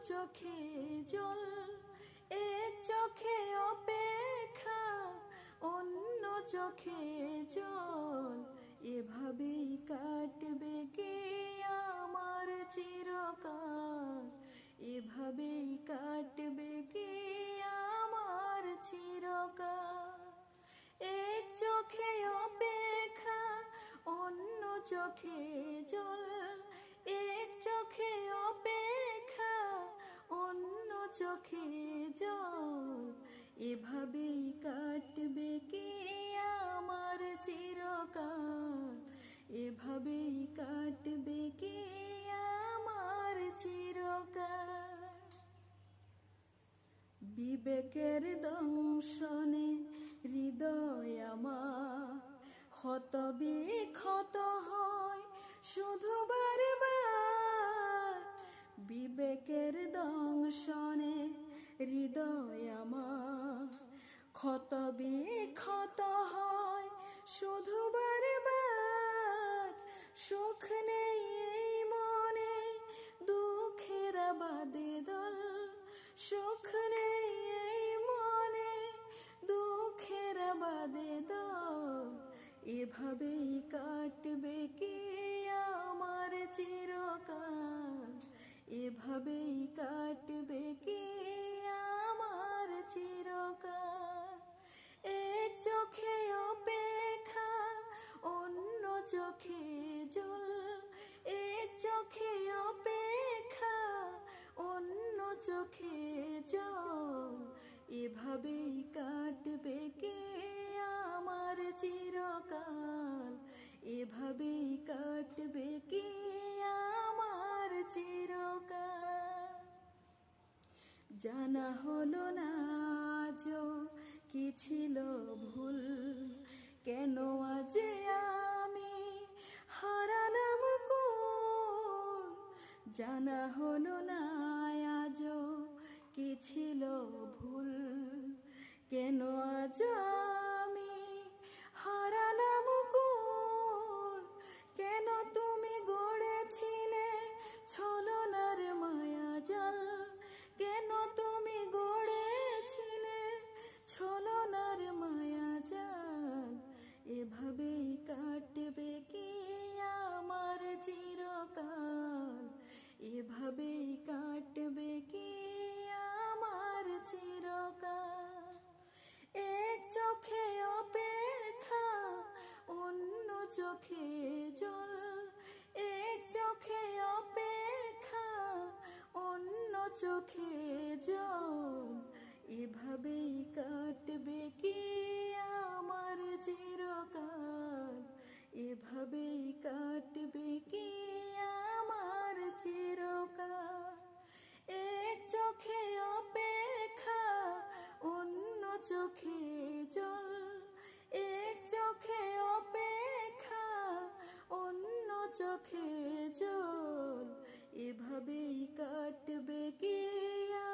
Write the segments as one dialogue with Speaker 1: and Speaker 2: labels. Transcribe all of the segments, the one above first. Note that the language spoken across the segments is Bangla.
Speaker 1: চোখে জল, এক চোখে অপেক্ষা, অন্য চোখে জল। এভাবেই কাটবে কি আমার চিরকাল, এভাবেই কাটবে কি আমার চিরকাল। এক চোখে অপেক্ষা, অন্য চোখে জল, এক চোখে অপেক্ষা, অন্য চোখে জল। এভাবেই কাটবে কি আমার চিরকাল, এভাবেই কাটবে কি আমার চিরকাল। বিবেকের দংশনে হৃদয় আমার ক্ষত বিক্ষত হয় শুধু বারবার। বিবেকের দংশনে হৃদয় আমার ক্ষত বিক্ষত হয় শুধু বারবার। সুখ নেই এই মনে, দুঃখের বাদে দল, সুখ নেই এই মনে, দুঃখের বাদে দল। এভাবেই কাটবে কি আমার চিরকাল, এভাবেই কাটবে কি আমার চিরকাল। এক চোখে অপেক্ষা, অন্য চোখে জল, এক চোখে অপেক্ষা, অন্য চোখে জল। এভাবেই কাটবে কি আমার চিরকাল, এভাবেই কাটবে কি আমার চিরকাল। জানা হলো না আজও কি ছিল ভুল, কেন আজ আমি হারালাম কুল। জানা হলো না আজও কি ছিল ভুল, কেন আজ আমি হারালাম কুল। কেন তুমি গড়েছিলে ছলনার মায়া জাল, কেন তুমি গড়েছিলে ছলনার মায়া জাল। এভাবেই কাটবে কি আমার চিরকাল, এভাবেই কাটবে কি আমার চিরকাল। এক চোখে অপেক্ষা, অন্য চোখে জল, এক চোখে অপেক্ষা, অন্য চোখে জল। এভাবেই কাটবে কি আমার চিরকাল, এভাবেই কাটবে কি আমার চিরকাল। এক চোখে অপেক্ষা, অন্য চোখে জল, এক চোখে অপেক্ষা, অন্য চোখে জল। এভাবেই কাটবে কি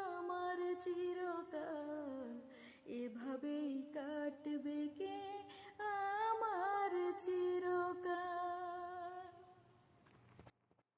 Speaker 1: আমার চিরকাল, এভাবেই কাটবে কি